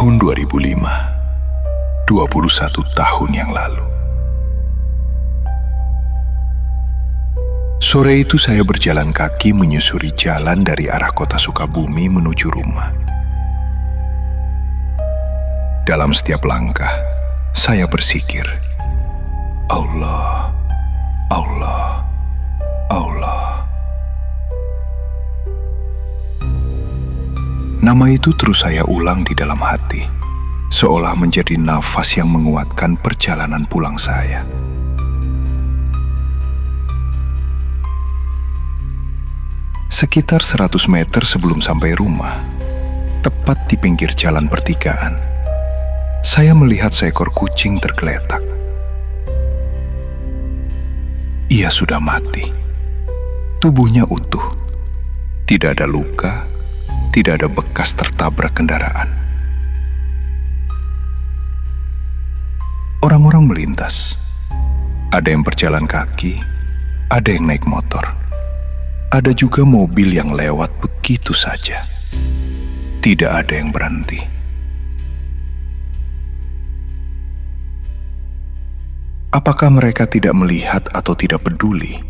Tahun 2005, 21 tahun yang lalu. Sore itu saya berjalan kaki menyusuri jalan dari arah kota Sukabumi menuju rumah. Dalam setiap langkah, saya bersikir, Allah, Allah, Allah. Nama itu terus saya ulang di dalam hati, seolah menjadi nafas yang menguatkan perjalanan pulang saya. Sekitar 100 meter sebelum sampai rumah, tepat di pinggir jalan pertigaan, saya melihat seekor kucing tergeletak. Ia sudah mati. Tubuhnya utuh. Tidak ada luka, tidak ada bekas tertabrak kendaraan. Orang-orang melintas. Ada yang berjalan kaki, ada yang naik motor. Ada juga mobil yang lewat begitu saja. Tidak ada yang berhenti. Apakah mereka tidak melihat atau tidak peduli?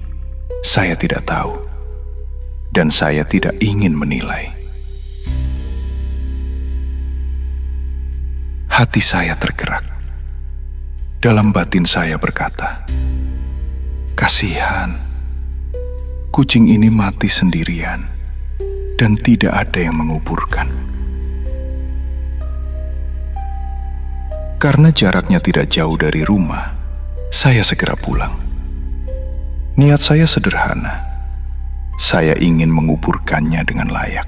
Saya tidak tahu. Dan saya tidak ingin menilai. Hati saya tergerak. Dalam batin saya berkata, kasihan, kucing ini mati sendirian dan tidak ada yang menguburkan. Karena jaraknya tidak jauh dari rumah, saya segera pulang. Niat saya sederhana. Saya ingin menguburkannya dengan layak.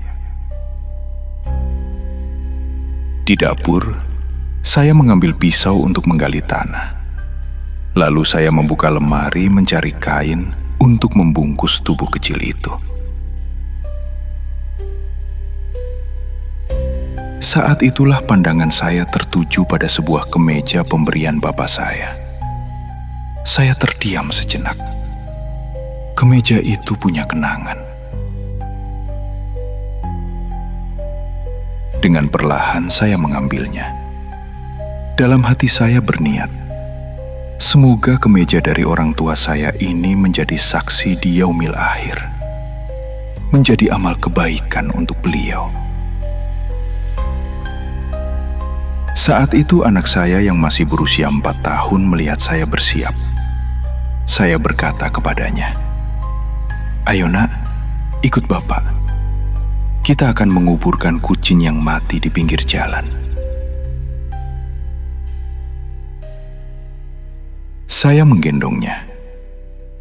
Di dapur, saya mengambil pisau untuk menggali tanah. Lalu saya membuka lemari mencari kain untuk membungkus tubuh kecil itu. Saat itulah pandangan saya tertuju pada sebuah kemeja pemberian bapak saya. Saya terdiam sejenak. Kemeja itu punya kenangan. Dengan perlahan saya mengambilnya. Dalam hati saya berniat, semoga kemeja dari orang tua saya ini menjadi saksi di yaumil akhir, menjadi amal kebaikan untuk beliau. Saat itu anak saya yang masih berusia 4 tahun melihat saya bersiap. Saya berkata kepadanya, "Ayo nak, ikut bapak. Kita akan menguburkan kucing yang mati di pinggir jalan." Saya menggendongnya.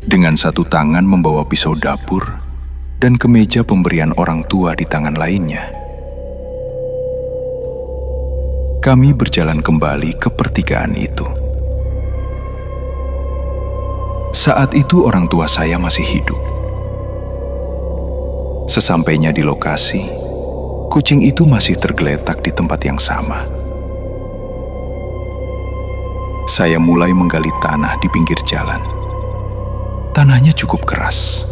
Dengan satu tangan membawa pisau dapur dan kemeja pemberian orang tua di tangan lainnya. Kami berjalan kembali ke pertigaan itu. Saat itu orang tua saya masih hidup. Sesampainya di lokasi, kucing itu masih tergeletak di tempat yang sama. Saya mulai menggali tanah di pinggir jalan. Tanahnya cukup keras.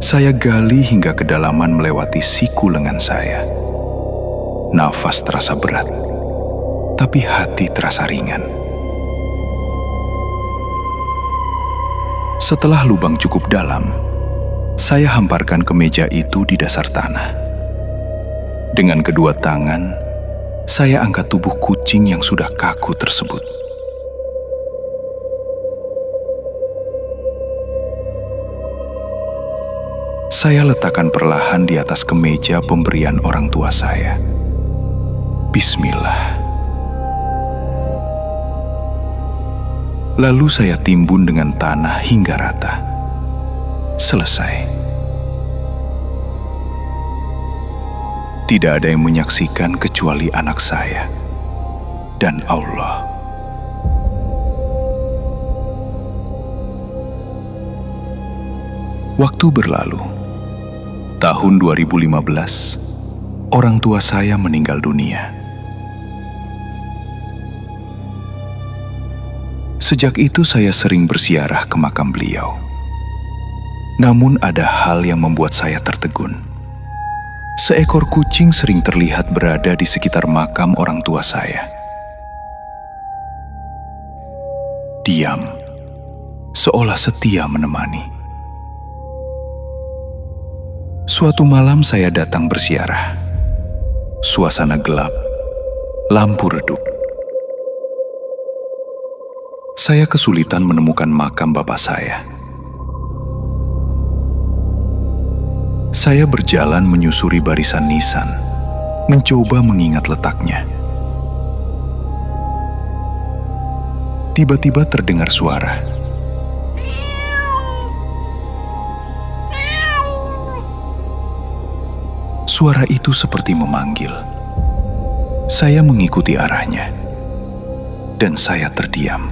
Saya gali hingga kedalaman melewati siku lengan saya. Nafas terasa berat, tapi hati terasa ringan. Setelah lubang cukup dalam, saya hamparkan kemeja itu di dasar tanah. Dengan kedua tangan, saya angkat tubuh kucing yang sudah kaku tersebut. Saya letakkan perlahan di atas kemeja pemberian orang tua saya. Bismillah. Lalu saya timbun dengan tanah hingga rata. Selesai. Tidak ada yang menyaksikan kecuali anak saya dan Allah. Waktu berlalu. Tahun 2015, orang tua saya meninggal dunia. Sejak itu saya sering berziarah ke makam beliau. Namun ada hal yang membuat saya tertegun. Seekor kucing sering terlihat berada di sekitar makam orang tua saya. Diam, seolah setia menemani. Suatu malam saya datang bersiarah. Suasana gelap, lampu redup. Saya kesulitan menemukan makam bapak saya. Saya berjalan menyusuri barisan nisan, mencoba mengingat letaknya. Tiba-tiba terdengar suara. Suara itu seperti memanggil. Saya mengikuti arahnya, dan saya terdiam.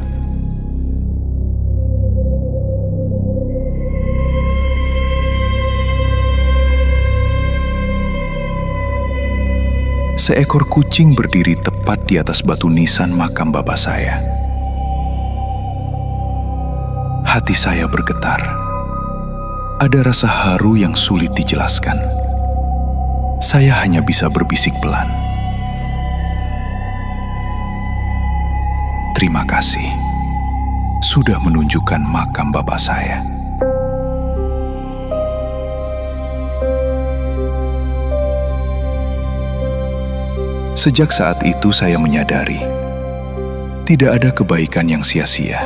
Seekor kucing berdiri tepat di atas batu nisan makam bapak saya. Hati saya bergetar. Ada rasa haru yang sulit dijelaskan. Saya hanya bisa berbisik pelan. Terima kasih sudah menunjukkan makam bapak saya. Sejak saat itu saya menyadari, tidak ada kebaikan yang sia-sia.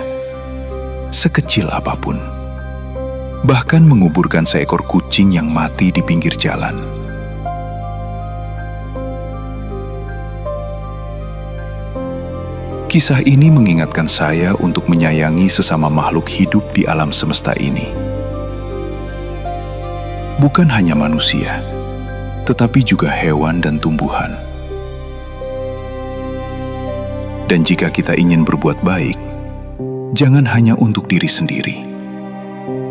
Sekecil apapun, bahkan menguburkan seekor kucing yang mati di pinggir jalan. Kisah ini mengingatkan saya untuk menyayangi sesama makhluk hidup di alam semesta ini. Bukan hanya manusia, tetapi juga hewan dan tumbuhan. Dan jika kita ingin berbuat baik, jangan hanya untuk diri sendiri.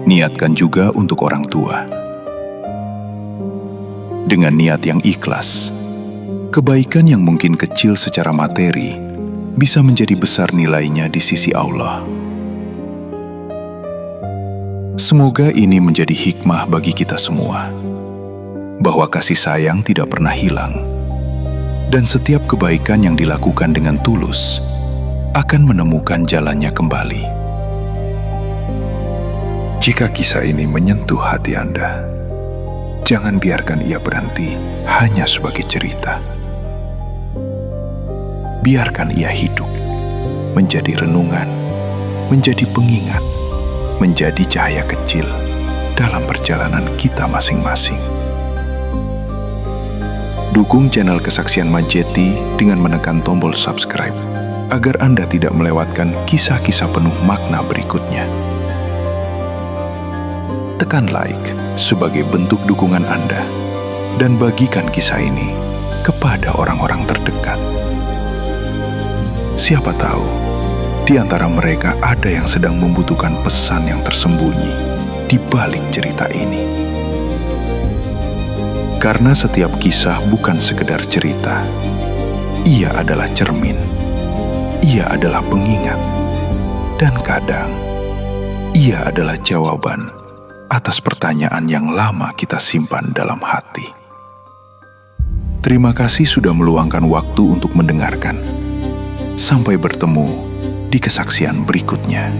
Niatkan juga untuk orang tua. Dengan niat yang ikhlas, kebaikan yang mungkin kecil secara materi bisa menjadi besar nilainya di sisi Allah. Semoga ini menjadi hikmah bagi kita semua, bahwa kasih sayang tidak pernah hilang, dan setiap kebaikan yang dilakukan dengan tulus akan menemukan jalannya kembali. Jika kisah ini menyentuh hati Anda, jangan biarkan ia berhenti hanya sebagai cerita. Biarkan ia hidup, menjadi renungan, menjadi pengingat, menjadi cahaya kecil dalam perjalanan kita masing-masing. Dukung channel Kesaksian Majeti dengan menekan tombol subscribe, agar Anda tidak melewatkan kisah-kisah penuh makna berikutnya. Tekan like sebagai bentuk dukungan Anda, dan bagikan kisah ini kepada orang-orang terdekat. Siapa tahu, di antara mereka ada yang sedang membutuhkan pesan yang tersembunyi di balik cerita ini. Karena setiap kisah bukan sekedar cerita, ia adalah cermin. Ia adalah pengingat, dan kadang ia adalah jawaban atas pertanyaan yang lama kita simpan dalam hati. Terima kasih sudah meluangkan waktu untuk mendengarkan. Sampai bertemu di kesaksian berikutnya.